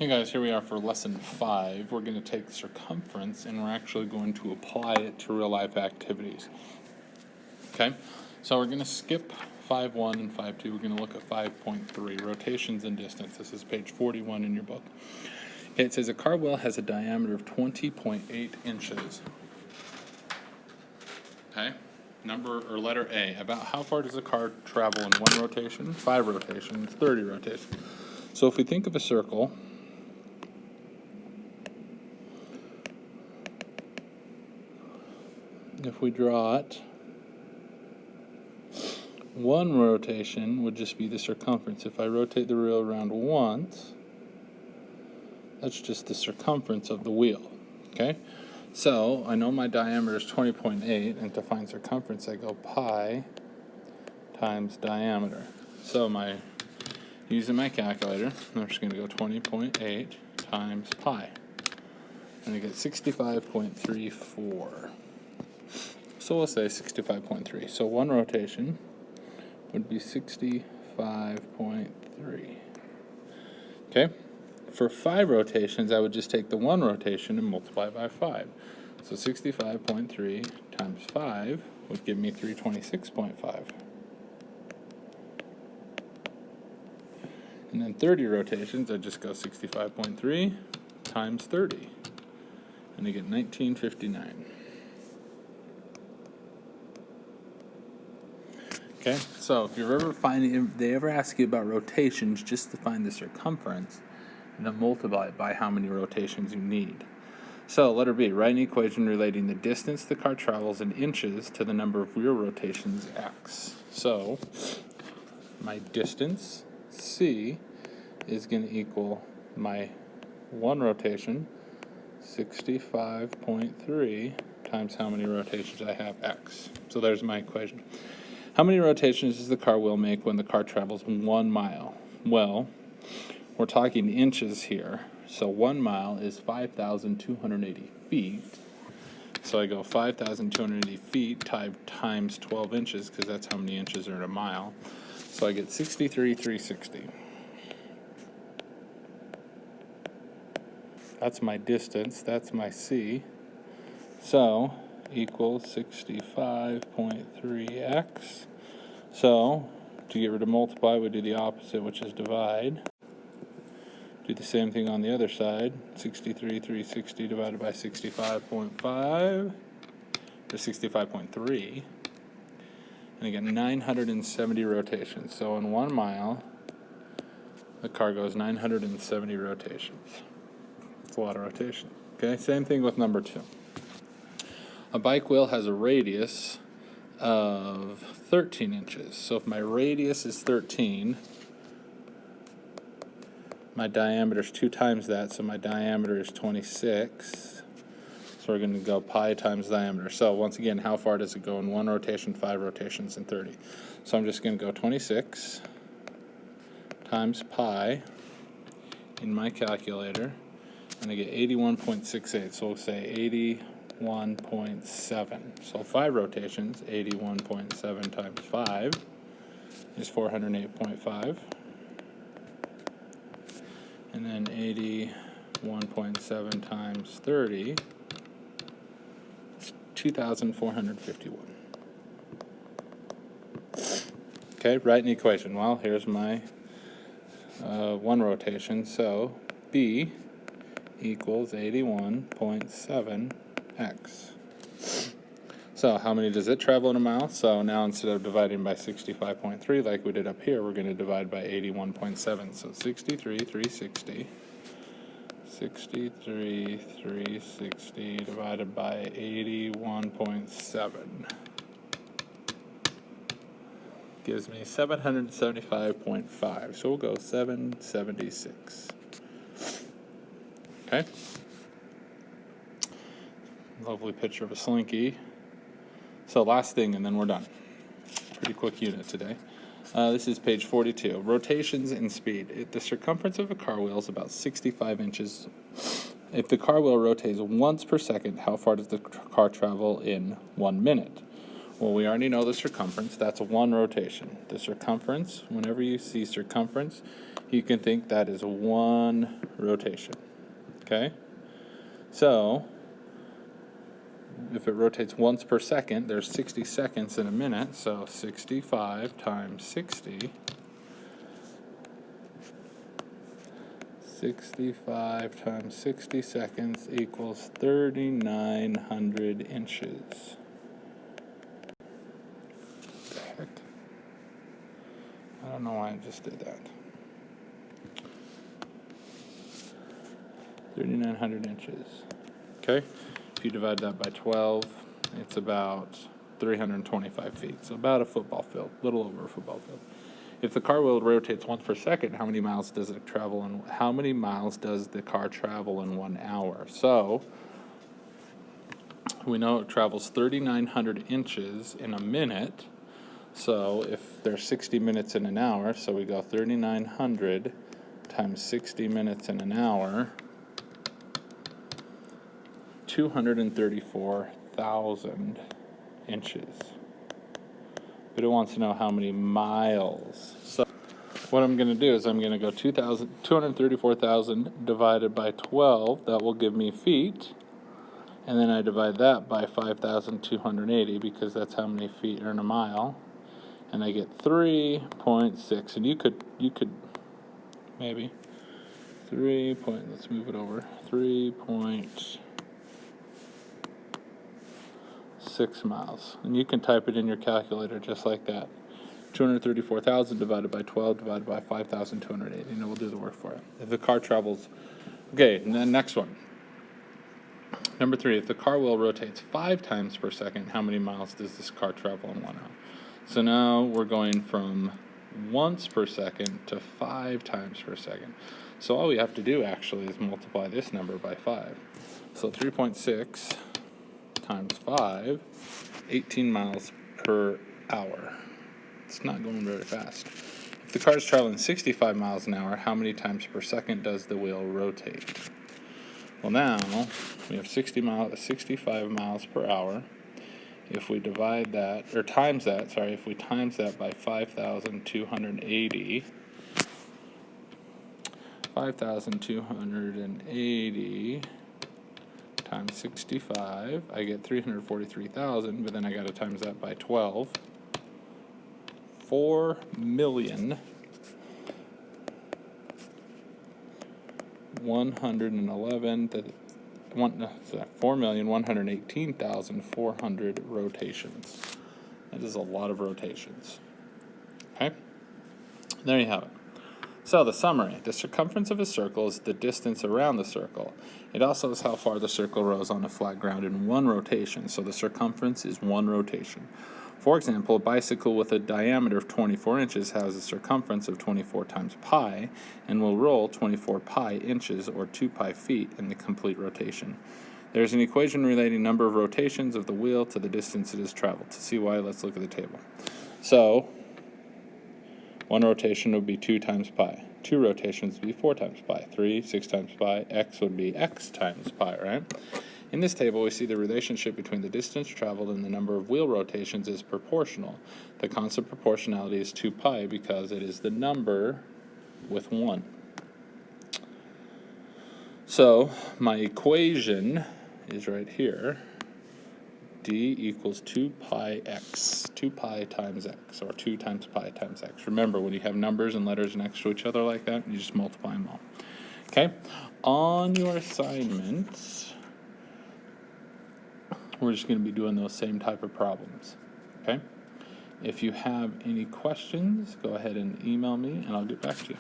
Hey guys, here we are for lesson 5. We're going to take circumference and we're actually going to apply it to real life activities. Okay, so we're going to skip 5.1 and 5.2. We're going to look at 5.3, rotations and distance. This is page 41 in your book. Okay, it says a car wheel has a diameter of 20.8 inches. Okay, letter A. About how far does a car travel in one rotation? 5 rotations, 30 rotations. So if we think of a circle, if we draw it, one rotation would just be the circumference. If I rotate the wheel around once, that's just the circumference of the wheel. Okay? So I know my diameter is 20.8, and to find circumference, I go pi times diameter. So using my calculator, I'm just going to go 20.8 times pi. And I get 65.34. So we'll say 65.3. So one rotation would be 65.3. Okay? For 5 rotations, I would just take the one rotation and multiply by 5. So 65.3 times 5 would give me 326.5. And then 30 rotations, I just go 65.3 times 30. And I get 1959. Okay, so if they ever ask you about rotations, just to find the circumference, and then multiply it by how many rotations you need. So, letter B, write an equation relating the distance the car travels in inches to the number of wheel rotations, x. So, my distance, c, is going to equal my one rotation, 65.3, times how many rotations I have, x. So there's my equation. How many rotations does the car wheel make when the car travels 1 mile? Well, we're talking inches here. So 1 mile is 5,280 feet. So I go 5,280 feet times 12 inches, because that's how many inches are in a mile. So I get 63,360. That's my distance. That's my c. So equals 65.3x. So, to get rid of multiply, we do the opposite, which is divide. Do the same thing on the other side. 63,360 divided by 65.5, or 65.3. And again, 970 rotations. So in 1 mile, the car goes 970 rotations. It's a lot of rotation. Okay, same thing with number 2. A bike wheel has a radius of 13 inches. So if my radius is 13, my diameter is 2 times that, so my diameter is 26. So we're going to go pi times diameter. So once again, how far does it go in 1 rotation, 5 rotations, and 30? So I'm just going to go 26 times pi in my calculator, and I get 81.68. So we'll say 81.7. So 5 rotations, 81.7 times 5 is 408.5. And then 81.7 times 30 is 2,451. Okay, write an equation. Well, here's my one rotation. So B equals 81.7x. So how many does it travel in a mile? So now instead of dividing by 65.3 like we did up here, we're going to divide by 81.7. So 63,360. 63,360 divided by 81.7 gives me 775.5. So we'll go 776. Okay. Lovely picture of a slinky. So last thing, and then we're done. Pretty quick unit today. This is page 42. Rotations and speed. The circumference of a car wheel is about 65 inches. If the car wheel rotates once per second, how far does the car travel in 1 minute? Well, we already know the circumference. That's one rotation. The circumference, whenever you see circumference, you can think that is one rotation. Okay? So, if it rotates once per second, there's 60 seconds in a minute, so 65 times 60. 65 times 60 seconds equals 3,900 inches. What the heck? I don't know why I just did that. 3,900 inches. Okay? If you divide that by 12, it's about 325 feet. So about a football field, a little over a football field. If the car wheel rotates once per second, how many miles does it travel in? How many miles does the car travel in 1 hour? So we know it travels 3,900 inches in a minute. So if there's 60 minutes in an hour, so we go 3,900 times 60 minutes in an hour, 234,000 inches. But it wants to know how many miles. So what I'm going to do is I'm going to go 234,000 divided by 12. That will give me feet. And then I divide that by 5,280 because that's how many feet are in a mile. And I get 3.6. And you could maybe let's move it over. 3.6 miles. And you can type it in your calculator just like that. 234,000 divided by 12 divided by 5,280. And it will do the work for it. If the car travels... Okay, and then next one. Number 3, if the car wheel rotates 5 times per second, how many miles does this car travel in 1 hour? So now we're going from once per second to 5 times per second. So all we have to do actually is multiply this number by 5. So 3.6 times 5, 18 miles per hour. It's not going very fast. If the car is traveling 65 miles an hour, how many times per second does the wheel rotate? Well, now we have 65 miles per hour. If we divide that, or times that, if we times that by 5,280, 5,280 times 65, I get 343,000, but then I got to times that by 12. 4,118,400 rotations. That is a lot of rotations. Okay? There you have it. So the summary. The circumference of a circle is the distance around the circle. It also is how far the circle rows on a flat ground in one rotation. So the circumference is one rotation. For example, a bicycle with a diameter of 24 inches has a circumference of 24 times pi and will roll 24 pi inches or 2 pi feet in the complete rotation. There's an equation relating number of rotations of the wheel to the distance it has traveled. To see why, let's look at the table. So, one rotation would be 2 times pi. 2 rotations would be 4 times pi. 3, 6 times pi. X would be x times pi, right? In this table, we see the relationship between the distance traveled and the number of wheel rotations is proportional. The constant proportionality is 2 pi because it is the number with 1. So, my equation is right here. D equals 2 pi x. 2 pi times x, or 2 times pi times x. Remember, when you have numbers and letters next to each other like that, you just multiply them all. Okay? On your assignments, we're just going to be doing those same type of problems. Okay? If you have any questions, go ahead and email me, and I'll get back to you.